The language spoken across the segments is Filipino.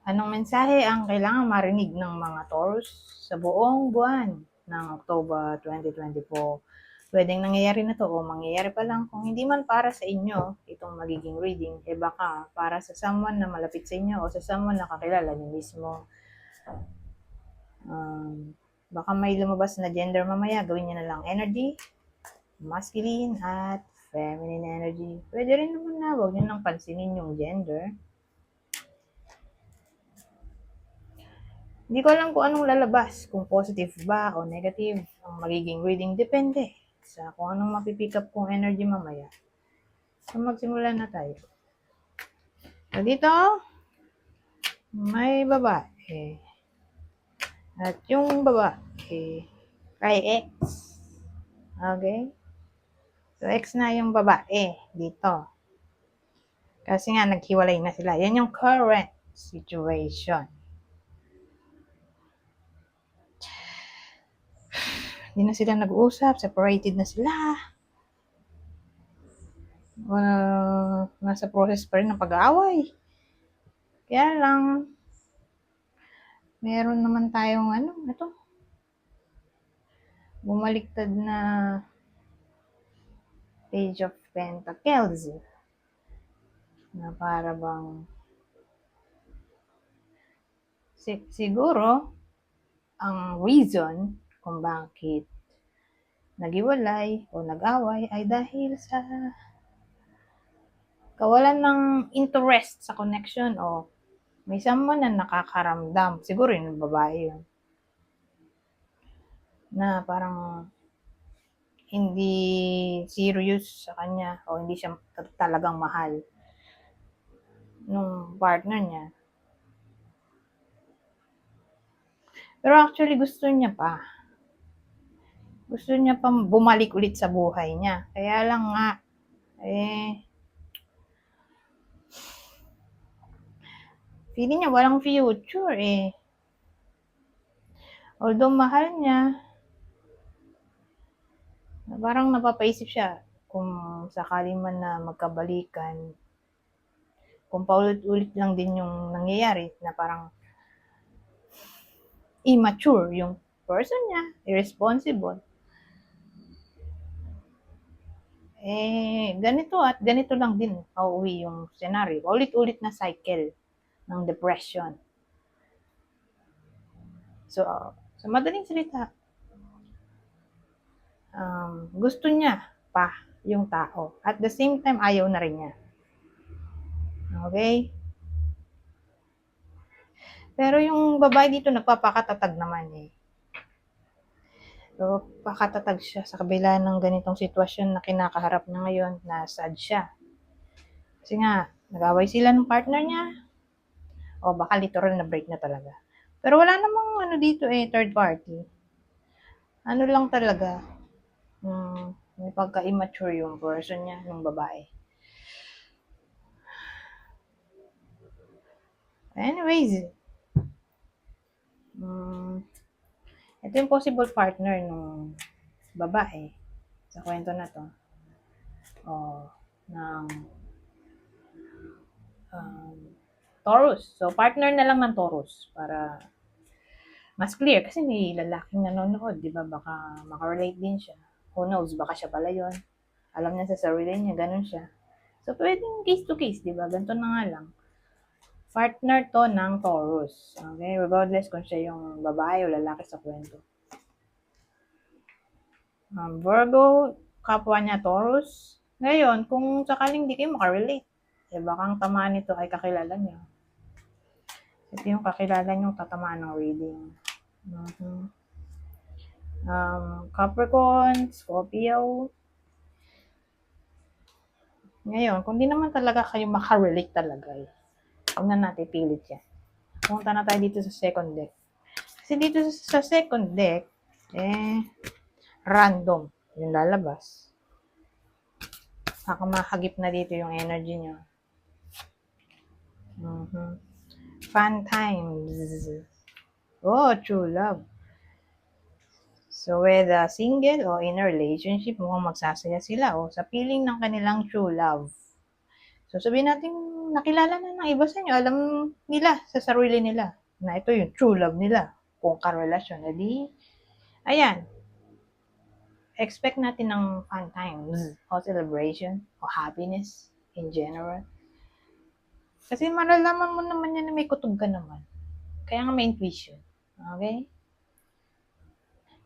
Anong mensahe ang kailangang marinig ng mga Taurus sa buong buwan ng October 2024? Pwedeng nangyayari na to o mangyayari pa lang. Kung hindi man para sa inyo itong magiging reading, baka para sa someone na malapit sa inyo o sa someone na kakilala niyo mismo. Baka may lumabas na gender mamaya, gawin niyo na lang energy, masculine at feminine energy. Pwede rin naman na huwag niyo nang pansinin yung gender. Hindi ko alam kung anong lalabas, kung positive ba o negative ang magiging reading. Depende sa kung anong mapipick up kong energy mamaya. So, magsimula na tayo. So, dito, may babae. At yung babae ay X. Okay? So, X na yung babae dito. Kasi nga, naghiwalay na sila. Yan yung current situation. Hindi na sila nag-uusap, separated na sila. Nasa process pa rin ng pag-aaway. Kaya lang, meron naman tayong ito, bumaliktad na Page of Pentacles. Na para bang, siguro, ang reason kung bakit naghiwalay o nag-away ay dahil sa kawalan ng interest sa connection o may someone na nakakaramdam. Siguro yung babae yun. Na parang hindi serious sa kanya o hindi siya talagang mahal nung partner niya. Pero actually gusto niya pa. Gusto niya pa bumalik ulit sa buhay niya. Kaya lang nga, feeling niya walang future eh. Although mahal niya, parang napapaisip siya kung sakali man na magkabalikan, kung paulit-ulit lang din yung nangyayari na parang immature yung person niya, irresponsible. Ganito at ganito lang din mauwi yung scenario. Ulit-ulit na cycle ng depression. So, sa madaling salita, gusto niya pa yung tao. At the same time, ayaw na rin niya. Okay? Pero yung babae dito, nagpapakatatag naman eh. So, pakatatag siya sa kabila ng ganitong sitwasyon na kinakaharap niya ngayon, na sad siya. Kasi nga, nag-away sila ng partner niya, o baka literal na break na talaga. Pero wala namang dito third party. Ano lang talaga, may pagka-immature yung person niya, yung babae. Anyways, ito yung possible partner ng babae sa kwento na to. Ng Taurus. So, partner na lang ng Taurus para mas clear. Kasi may lalaking nanonood, di ba? Baka makarelate din siya. Who knows, baka siya pala yun. Alam niya sa sarili niya, ganun siya. So, pwedeng case to case, di ba? Ganito na nga lang. Partner to ng Taurus. Okay? Regardless kung siya yung babae o lalaki sa kwento. Virgo, kapwa niya Taurus. Ngayon, kung sakaling hindi kayo makarelate, baka ang tamaan nito ay kakilala niyo. Ito yung kakilala niyong tatamaan ng reading. Capricorn, Scorpio. Ngayon, kung di naman talaga kayo makarelate talaga, huwag na natin pilit yan. Punta na tayo dito sa second deck. Kasi dito sa second deck, random yung lalabas. Baka mahagip na dito yung energy nyo. Fun times. Oh, true love. So, whether single o in a relationship, mukhang magsasaya sila sa feeling ng kanilang true love. So, sabihin natin, nakilala na ng iba sa inyo, alam nila sa sarili nila na ito yung true love nila. Kung karelasyon, edi, ayan, expect natin ng fun times o celebration o happiness in general. Kasi malalaman mo naman yan na may kutob ka naman. Kaya nga may intuition. Okay?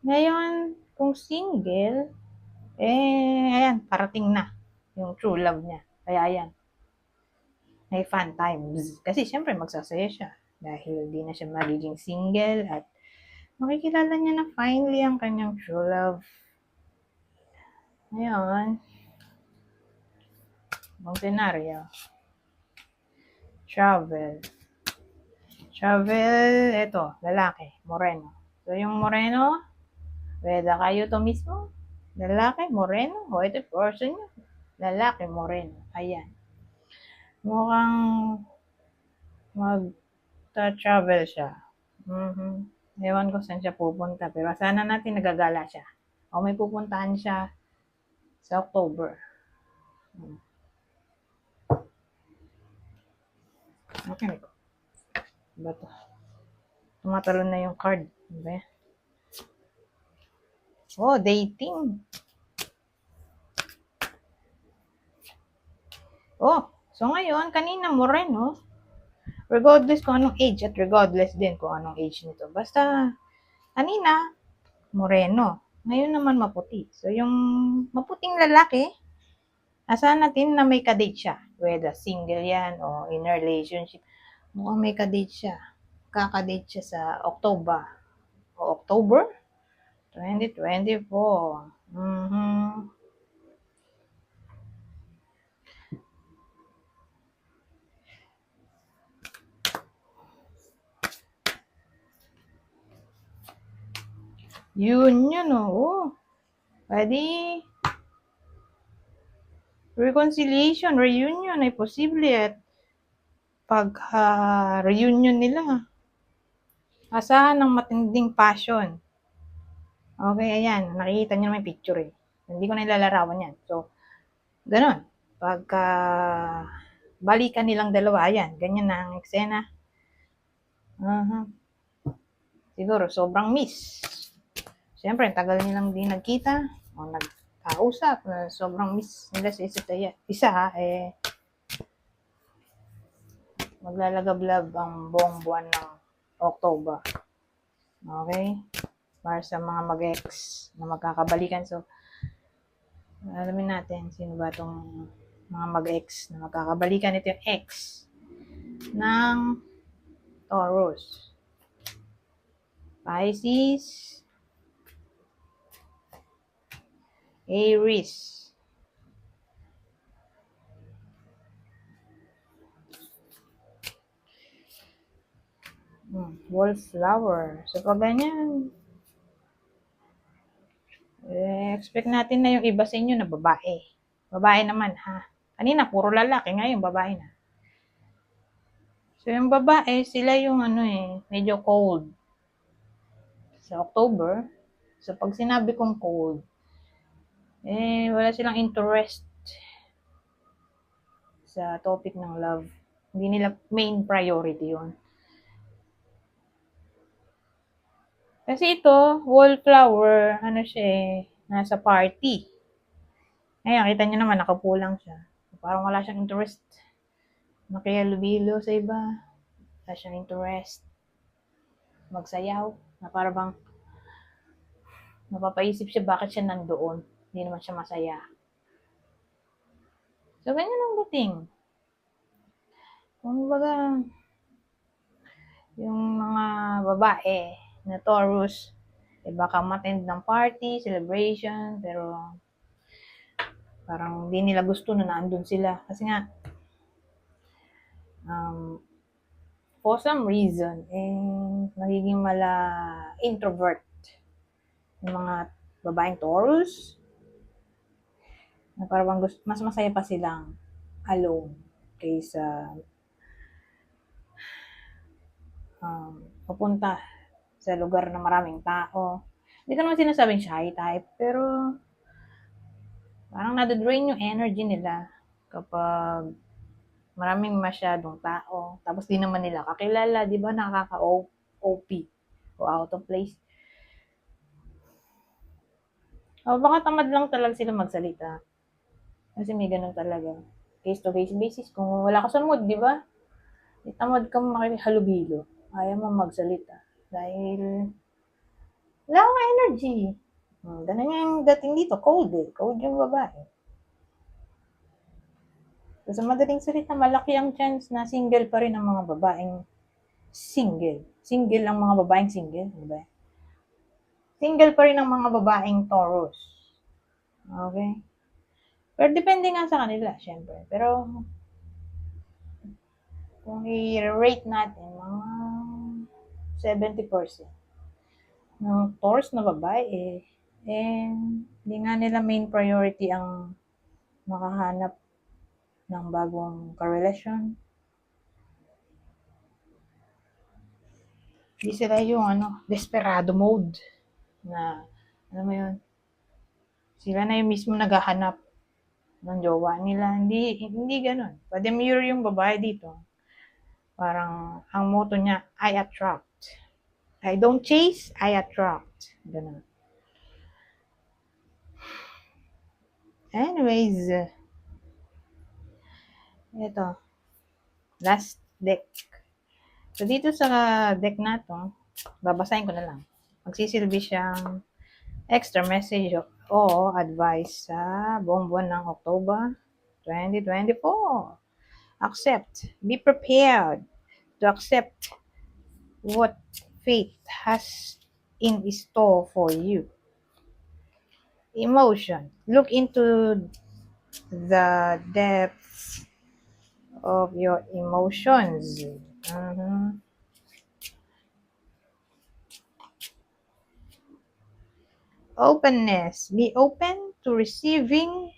Ngayon, kung single, ayan, parating na yung true love niya. Kaya ayan, may fun times. Kasi syempre magsasaya siya. Dahil di na siya magiging single at makikilala niya na finally ang kanyang true love. Ngayon, ibang senaryo. Travel. Travel, eto, lalaki, moreno. So, yung moreno, weda kayo to mismo. Lalaki, moreno. O, ito person nyo. Lalaki, moreno. Ayan. Mukhang mag-travel siya. Ewan ko saan siya pupunta. Pero sana natin nagagala siya. O may pupuntahan siya sa October. Okay ko. Diba to? Tumatalon na yung card. Diba? Oh, dating. Oh, so ngayon, kanina moreno. Regardless kung anong age at regardless din kung anong age nito. Basta, kanina, moreno. Ngayon naman maputi. So, yung maputing lalaki, asahan natin na may kadate siya. Whether single yan o in a relationship. Mukhang may kadate siya. Kakadate siya sa October. O October 2024. Yun, oh. Pwede reconciliation, reunion ay posible at pagka-reunion nila, asahan ng matinding passion. Okay, ayan. Nakikita nyo naman yung picture eh. Hindi ko na ilalarawan yan. So, ganun. Pagka balikan nilang dalawa, ayan. Ganyan na ang eksena. Siguro, sobrang miss. Siyempre, tagal nilang di nagkita o nagkausap. Sobrang miss nila sa isa't isa maglalagablab ang buong buwan ng October. Okay? Para sa mga mag-ex na magkakabalikan. So, alamin natin sino ba itong mga mag-ex na magkakabalikan. Ito yung ex ng Taurus, Pisces, Aries, Wallflower. So, pag ganyan, expect natin na yung iba sa inyo na babae. Babae naman, ha? Kanina, puro lalaki. Ngayon, babae na. So, yung babae, sila yung medyo cold. Sa October, so pag sinabi kong cold, wala silang interest sa topic ng love. Hindi nila main priority yon. Kasi ito, wallflower, siya nasa party. Ngayon, kita nyo naman, nakapulang siya. Parang wala siyang interest. Makiyalubilo sa iba. Wala siyang interest. Magsayaw. Na parang bang napapaisip siya bakit siya nandoon. Hindi naman siya masaya. So, ganyan ang dating. Kung baga, yung mga babae na Taurus, baka matend ng party, celebration, pero parang hindi nila gusto na nandun sila. Kasi nga, for some reason, nagiging introvert yung mga babaeng Taurus. Na parang mas masaya pa silang alone kaysa pupunta sa lugar na maraming tao. Hindi ko naman sinasabing shy type, pero parang nadadrain yung energy nila kapag Maraming masyadong tao. Tapos di naman nila kakilala, di ba nakaka-OP o out of place. O baka tamad lang talaga sila magsalita. Kasi may ganun talaga. Case-to-case basis. Kung wala ka sa mood, di ba? Tamad kang makihalubilo. Ayaw mo magsalita. Dahil wala akong energy. Ganun yung dating dito. Cold eh. Cold yung babae. So, sa madaling salita, malaki ang chance na single pa rin ang mga babaeng single. Single ang mga babaeng single. Diba? Single pa rin ang mga babaeng Taurus. Okay? Pero depende nga sa kanila, syempre. Pero, kung i-rate natin, mga 70% ng Taurus na babae, hindi nga nila main priority ang makahanap ng bagong karelasyon. Hindi sila yung desperado mode na, alam mo yun, sila na yung mismo naghahanap ng jowa nila. Hindi ganun. Pademure yung babae dito. Parang, ang motto niya, I attract. I don't chase, I attract. Ganun. Anyways, ito. Last deck. So, dito sa deck na to, babasahin ko na lang. Magsisilbi siyang extra message o advice sa buong buwan ng October 2024. Accept. Be prepared to accept what fate has in store for you. Emotion. Look into the depths of your emotions. Openness. Be open to receiving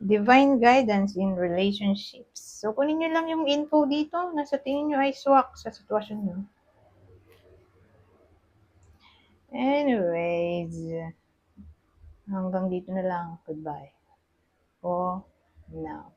divine guidance in relationships. So, kunin nyo lang yung info dito na sa tingin nyo ay swak sa sitwasyon nyo. Anyways, hanggang dito na lang. Goodbye. For now.